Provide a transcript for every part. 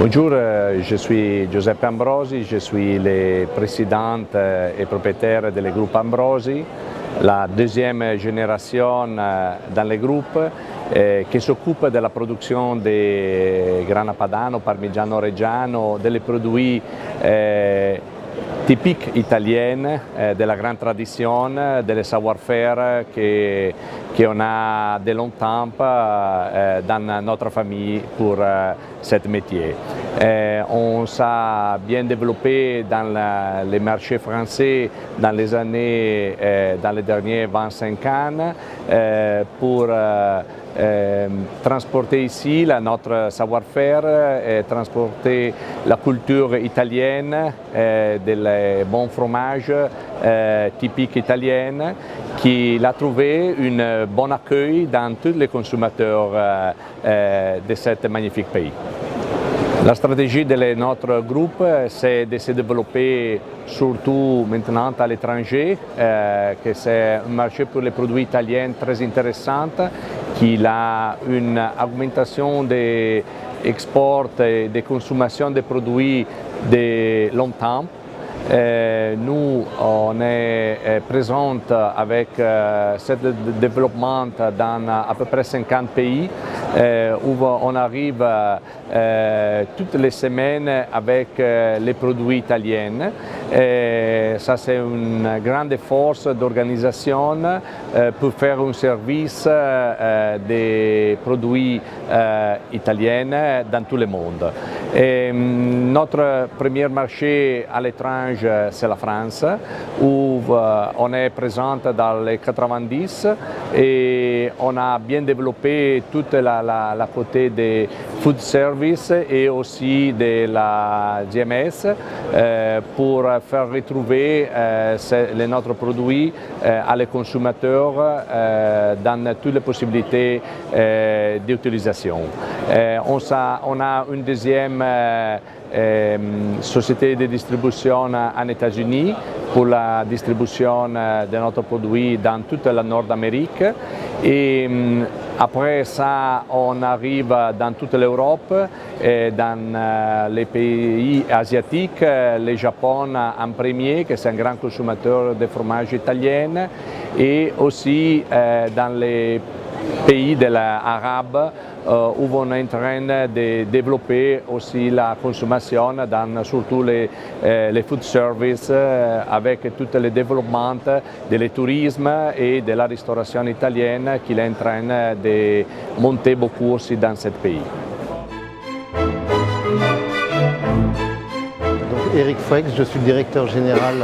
Bonjour, je suis Giuseppe Ambrosi, je suis le président et propriétaire du groupe Ambrosi, la deuxième génération dans le groupe qui s'occupe de la production de grana padano, parmigiano reggiano, des produits typiques italiens, de la grande tradition, des savoir-faire qu'on a de longtemps dans notre famille pour ce métier. On s'est bien développé dans les marchés français dans les derniers 25 ans pour transporter ici notre savoir-faire et transporter la culture italienne des bons fromages typiques italiens qui a trouvé un bon accueil dans tous les consommateurs de ce magnifique pays. La stratégie de notre groupe, c'est de se développer surtout maintenant à l'étranger, que c'est un marché pour les produits italiens très intéressant, qui a une augmentation des exports et de consommation de produits de longtemps. Nous, on est présent avec ce développement dans à peu près 50 pays où on arrive toutes les semaines avec les produits italiens. Ça, c'est une grande force d'organisation pour faire un service des produits italiens dans tout le monde. Notre premier marché à l'étranger, c'est la France, où on est présent dans les 90 et on a bien développé toute la côté des food service et aussi de la GMS pour faire retrouver notre produit à les consommateurs dans toutes les possibilités d'utilisation. On a une deuxième société de distribution en États-Unis pour la distribution de notre produit dans toute la Nord-Amérique. Et après ça, on arrive dans toute l'Europe et dans les pays asiatiques, le Japon en premier, qui est un grand consommateur de fromage italien, et aussi dans les pays de l'arabe où on est en train de développer aussi la consommation dans surtout les food services avec tout le développement du tourisme et de la restauration italienne qui est en train de monter beaucoup aussi dans ce pays. Eric Fouex, je suis le directeur général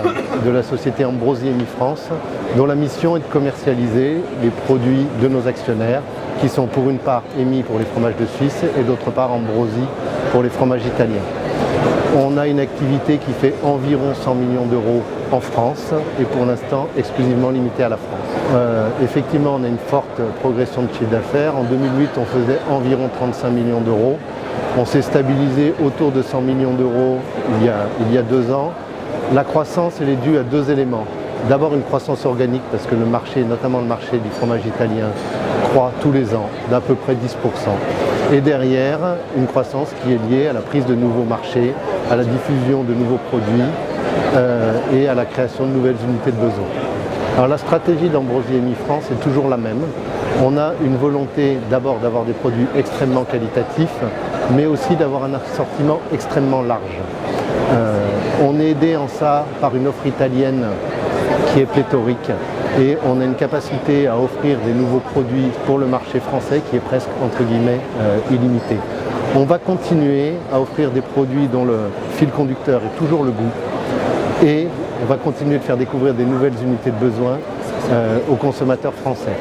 de la société Ambrosi Émis France, dont la mission est de commercialiser les produits de nos actionnaires, qui sont pour une part Émis pour les fromages de Suisse et d'autre part Ambrosi pour les fromages italiens. On a une activité qui fait environ 100 millions d'euros en France et pour l'instant exclusivement limitée à la France. Effectivement, on a une forte progression de chiffre d'affaires. En 2008, on faisait environ 35 millions d'euros. On s'est stabilisé autour de 100 millions d'euros il y a 2 ans. La croissance, elle est due à 2 éléments. D'abord une croissance organique parce que le marché, notamment le marché du fromage italien, croît tous les ans d'à peu près 10%. Et derrière, une croissance qui est liée à la prise de nouveaux marchés, à la diffusion de nouveaux produits et à la création de nouvelles unités de besoin. Alors la stratégie d'Ambrosi Émis France est toujours la même. On a une volonté d'abord d'avoir des produits extrêmement qualitatifs, mais aussi d'avoir un assortiment extrêmement large. On est aidé en ça par une offre italienne qui est pléthorique et on a une capacité à offrir des nouveaux produits pour le marché français qui est presque entre guillemets illimité. On va continuer à offrir des produits dont le fil conducteur est toujours le goût et on va continuer de faire découvrir des nouvelles unités de besoin aux consommateurs français.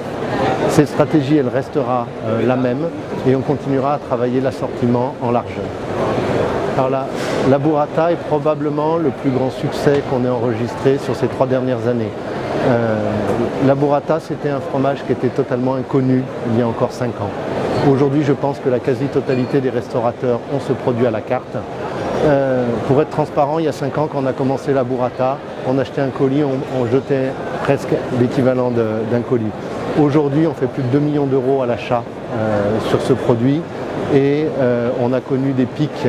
Cette stratégie, elle restera la même et on continuera à travailler l'assortiment en largeur. Alors la burrata est probablement le plus grand succès qu'on ait enregistré sur ces 3 dernières années. La burrata, c'était un fromage qui était totalement inconnu il y a encore 5 ans. Aujourd'hui, je pense que la quasi-totalité des restaurateurs ont ce produit à la carte. Pour être transparent, il y a 5 ans, quand on a commencé la burrata, on achetait un colis, on jetait presque l'équivalent d'un colis. Aujourd'hui, on fait plus de 2 millions d'euros à l'achat sur ce produit et on a connu des pics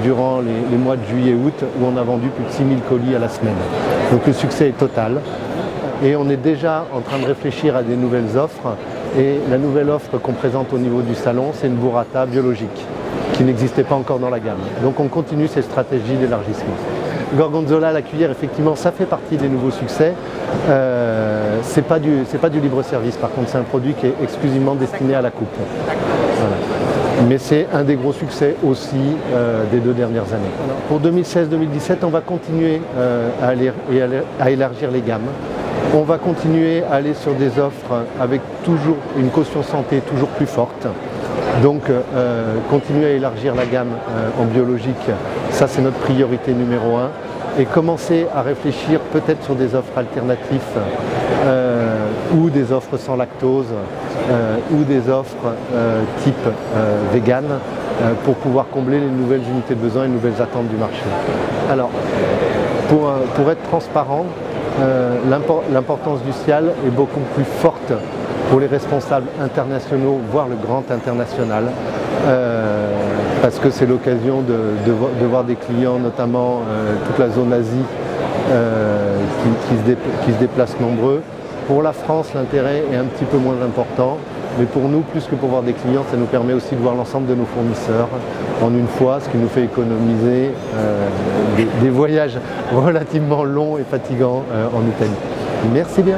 durant les mois de juillet et août où on a vendu plus de 6000 colis à la semaine. Donc le succès est total et on est déjà en train de réfléchir à des nouvelles offres et la nouvelle offre qu'on présente au niveau du salon, c'est une burrata biologique qui n'existait pas encore dans la gamme. Donc on continue ces stratégies d'élargissement. Gorgonzola, la cuillère, effectivement, ça fait partie des nouveaux succès. C'est pas du libre service, par contre, c'est un produit qui est exclusivement destiné à la coupe. Voilà. Mais c'est un des gros succès aussi des 2 dernières années. Pour 2016-2017, on va continuer à élargir les gammes. On va continuer à aller sur des offres avec toujours une caution santé toujours plus forte. Donc continuer à élargir la gamme en biologique, ça c'est notre priorité numéro 1. Et commencer à réfléchir peut-être sur des offres alternatives ou des offres sans lactose ou des offres type vegan pour pouvoir combler les nouvelles unités de besoin et les nouvelles attentes du marché. Alors, pour être transparent, l'importance du SIAL est beaucoup plus forte pour les responsables internationaux, voire le grand international, parce que c'est l'occasion de voir des clients, notamment toute la zone Asie, qui se déplacent nombreux. Pour la France, l'intérêt est un petit peu moins important, mais pour nous, plus que pour voir des clients, ça nous permet aussi de voir l'ensemble de nos fournisseurs en une fois, ce qui nous fait économiser des voyages relativement longs et fatigants en Italie. Merci bien.